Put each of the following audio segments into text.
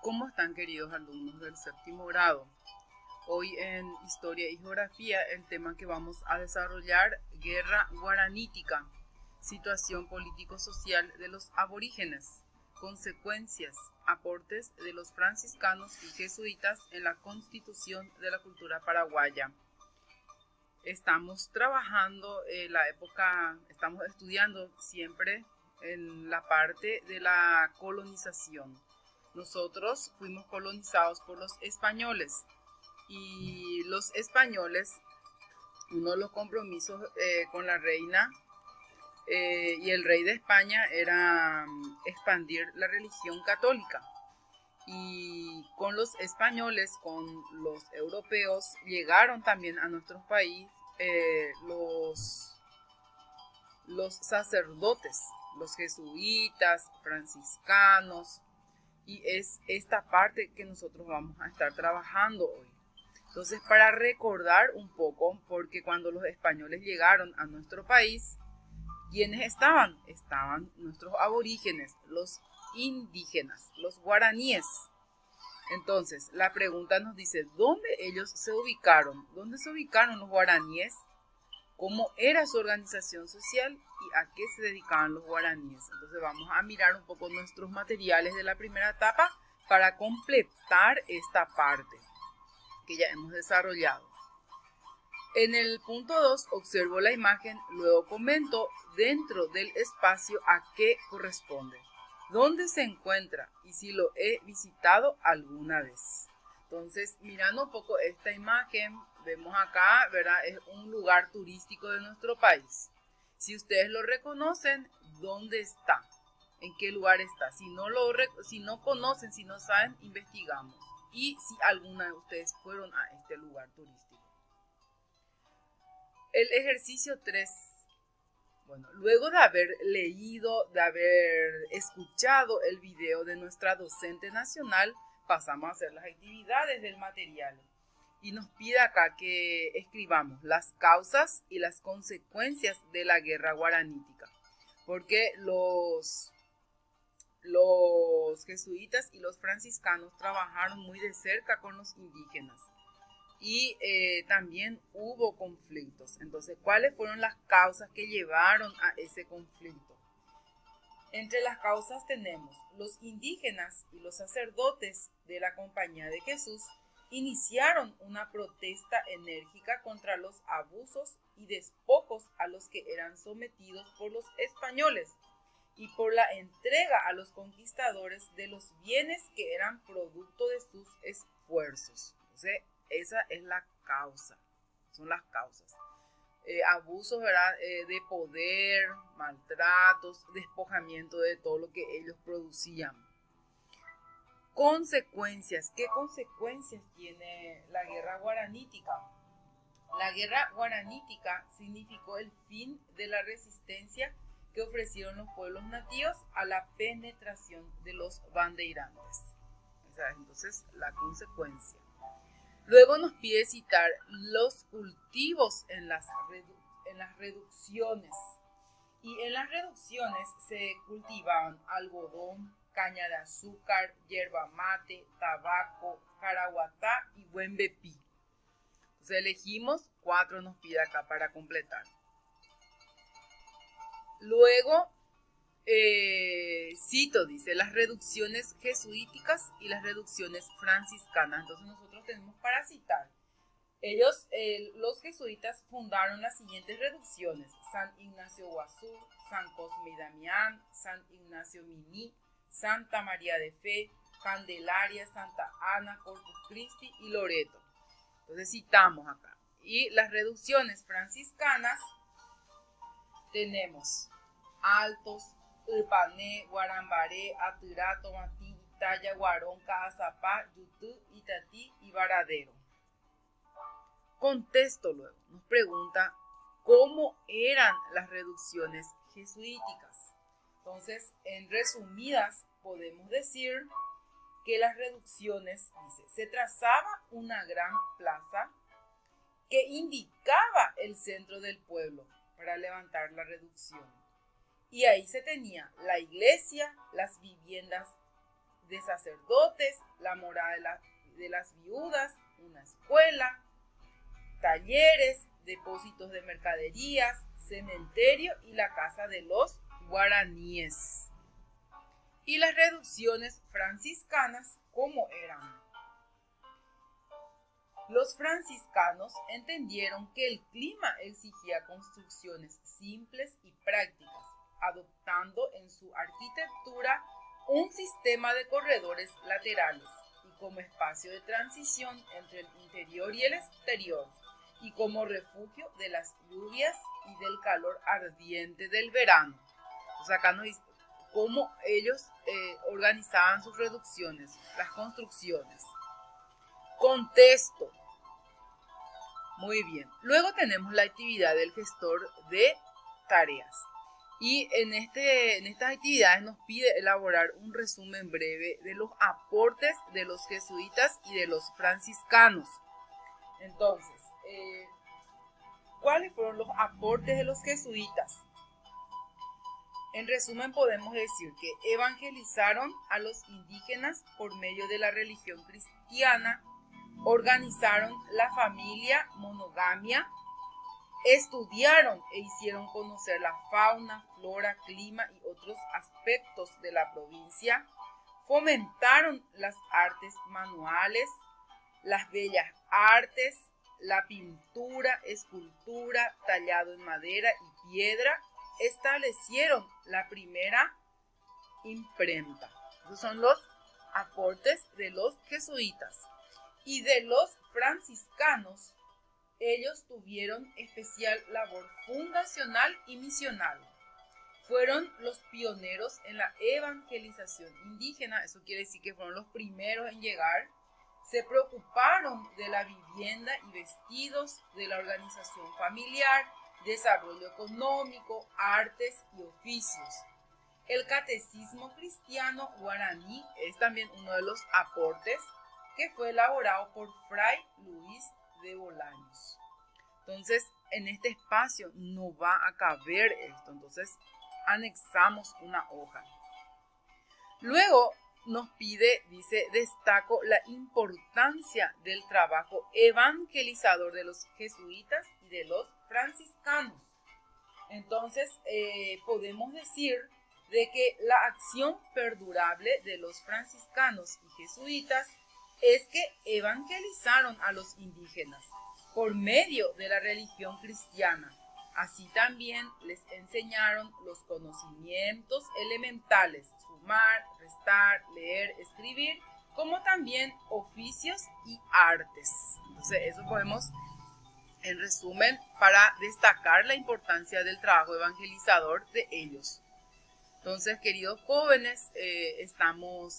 ¿Cómo están, queridos alumnos del séptimo grado? Hoy en Historia y Geografía el tema que vamos a desarrollar, Guerra Guaranítica, situación político-social de los aborígenes, consecuencias, aportes de los franciscanos y jesuitas en la constitución de la cultura paraguaya. Estamos trabajando estamos estudiando siempre en la parte de la colonización. Nosotros fuimos colonizados por los españoles y los españoles, uno de los compromisos con la reina y el rey de España era expandir la religión católica. Y con los españoles, con los europeos, llegaron también a nuestro país los sacerdotes, los jesuitas, franciscanos, y es esta parte que nosotros vamos a estar trabajando hoy. Entonces, para recordar un poco, porque cuando los españoles llegaron a nuestro país, ¿quiénes estaban? Estaban nuestros aborígenes, los indígenas, los guaraníes. Entonces, la pregunta nos dice, ¿dónde ellos se ubicaron? ¿Dónde se ubicaron los guaraníes? ¿Cómo era su organización social y a qué se dedicaban los guaraníes? Entonces vamos a mirar un poco nuestros materiales de la primera etapa para completar esta parte que ya hemos desarrollado. En el punto 2 observo la imagen, luego comento dentro del espacio a qué corresponde, dónde se encuentra y si lo he visitado alguna vez. Entonces, mirando un poco esta imagen, vemos acá, ¿verdad? Es un lugar turístico de nuestro país. Si ustedes lo reconocen, ¿dónde está? ¿En qué lugar está? Si no conocen, si no saben, investigamos. Y si alguna de ustedes fueron a este lugar turístico. El ejercicio 3. Bueno, luego de haber leído, de haber escuchado el video de nuestra docente nacional, pasamos a hacer las actividades del material. Y nos pide acá que escribamos las causas y las consecuencias de la guerra guaranítica. Porque los jesuitas y los franciscanos trabajaron muy de cerca con los indígenas. Y también hubo conflictos. Entonces, ¿cuáles fueron las causas que llevaron a ese conflicto? Entre las causas tenemos los indígenas y los sacerdotes de la Compañía de Jesús iniciaron una protesta enérgica contra los abusos y despojos a los que eran sometidos por los españoles y por la entrega a los conquistadores de los bienes que eran producto de sus esfuerzos. Entonces, esa es la causa, son las causas. Abusos, ¿verdad? De poder, maltratos, despojamiento de todo lo que ellos producían. Consecuencias. ¿Qué consecuencias tiene la guerra guaranítica? La guerra guaranítica significó el fin de la resistencia que ofrecieron los pueblos nativos a la penetración de los bandeirantes. Esa es entonces la consecuencia. Luego nos pide citar los cultivos en las reducciones. Y en las reducciones se cultivaban algodón, caña de azúcar, yerba mate, tabaco, caraguatá y buen bepí. Entonces elegimos 4, nos pide acá para completar. Luego, cito, dice, las reducciones jesuíticas y las reducciones franciscanas. Entonces nosotros tenemos para citar. Ellos, los jesuitas, fundaron las siguientes reducciones: San Ignacio Guazú, San Cosme y Damián, San Ignacio Miní, Santa María de Fe, Candelaria, Santa Ana, Corpus Christi y Loreto. Entonces citamos acá. Y las reducciones franciscanas tenemos Altos, Upané, Guarambaré, Atirá, Tomatí, Talla, Guarón, Caazapá, Yutú, Itatí y Varadero. Contesto luego, nos pregunta cómo eran las reducciones jesuíticas. Entonces, en resumidas, podemos decir que las reducciones, dice, se trazaba una gran plaza que indicaba el centro del pueblo para levantar la reducción. Y ahí se tenía la iglesia, las viviendas de sacerdotes, la morada de las viudas, una escuela, talleres, depósitos de mercaderías, cementerio y la casa de los guaraníes. Y las reducciones franciscanas, ¿cómo eran? Los franciscanos entendieron que el clima exigía construcciones simples y prácticas, adoptando en su arquitectura un sistema de corredores laterales y como espacio de transición entre el interior y el exterior, y como refugio de las lluvias y del calor ardiente del verano. Entonces acá nos dice cómo ellos organizaban sus reducciones, las construcciones. Contexto. Muy bien. Luego tenemos la actividad del gestor de tareas. Y en estas actividades nos pide elaborar un resumen breve de los aportes de los jesuitas y de los franciscanos. Entonces, ¿cuáles fueron los aportes de los jesuitas? En resumen, podemos decir que evangelizaron a los indígenas por medio de la religión cristiana, organizaron la familia monogamia, estudiaron e hicieron conocer la fauna, flora, clima y otros aspectos de la provincia, fomentaron las artes manuales, las bellas artes, la pintura, escultura, tallado en madera y piedra, establecieron la primera imprenta. Esos son los aportes de los jesuitas. Y de los franciscanos, ellos tuvieron especial labor fundacional y misional. Fueron los pioneros en la evangelización indígena, eso quiere decir que fueron los primeros en llegar. Se preocuparon de la vivienda y vestidos, de la organización familiar, desarrollo económico, artes y oficios. El catecismo cristiano guaraní es también uno de los aportes que fue elaborado por Fray Luis de Bolaños. Entonces, en este espacio no va a caber esto, entonces anexamos una hoja. Luego nos pide, dice, destaco la importancia del trabajo evangelizador de los jesuitas y de los franciscanos. Entonces, podemos decir de que la acción perdurable de los franciscanos y jesuitas es que evangelizaron a los indígenas por medio de la religión cristiana. Así también les enseñaron los conocimientos elementales, sumar, restar, leer, escribir, como también oficios y artes. Entonces, eso podemos, en resumen, para destacar la importancia del trabajo evangelizador de ellos. Entonces, queridos jóvenes,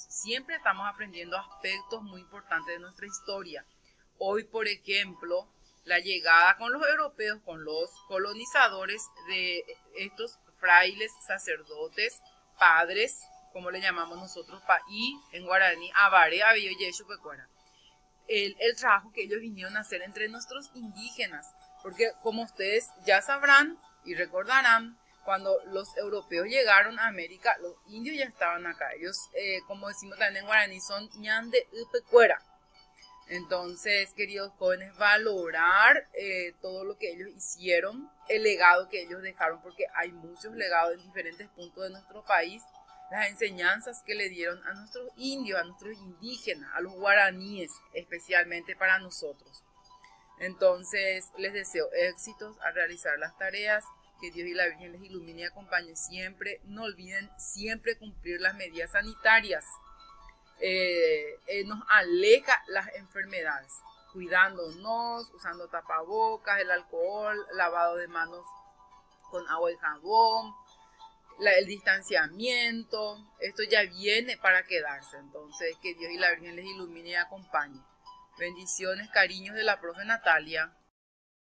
siempre estamos aprendiendo aspectos muy importantes de nuestra historia. Hoy, por ejemplo, la llegada con los europeos, con los colonizadores de estos frailes, sacerdotes, padres, como le llamamos nosotros, paí, en guaraní, abaré, abiyo, yeshu, pecuara. El trabajo que ellos vinieron a hacer entre nuestros indígenas, porque como ustedes ya sabrán y recordarán, cuando los europeos llegaron a América, los indios ya estaban acá. Ellos, como decimos también en guaraní, son ñande upecuera. Entonces, queridos jóvenes, valorar todo lo que ellos hicieron, el legado que ellos dejaron, porque hay muchos legados en diferentes puntos de nuestro país, las enseñanzas que le dieron a nuestros indios, a nuestros indígenas, a los guaraníes, especialmente para nosotros. Entonces, les deseo éxitos al realizar las tareas. Que Dios y la Virgen les ilumine y acompañe siempre. No olviden siempre cumplir las medidas sanitarias. Nos aleja las enfermedades. Cuidándonos, usando tapabocas, el alcohol, lavado de manos con agua y jabón, el distanciamiento. Esto ya viene para quedarse. Entonces, que Dios y la Virgen les ilumine y acompañe. Bendiciones, cariños de la profe Natalia.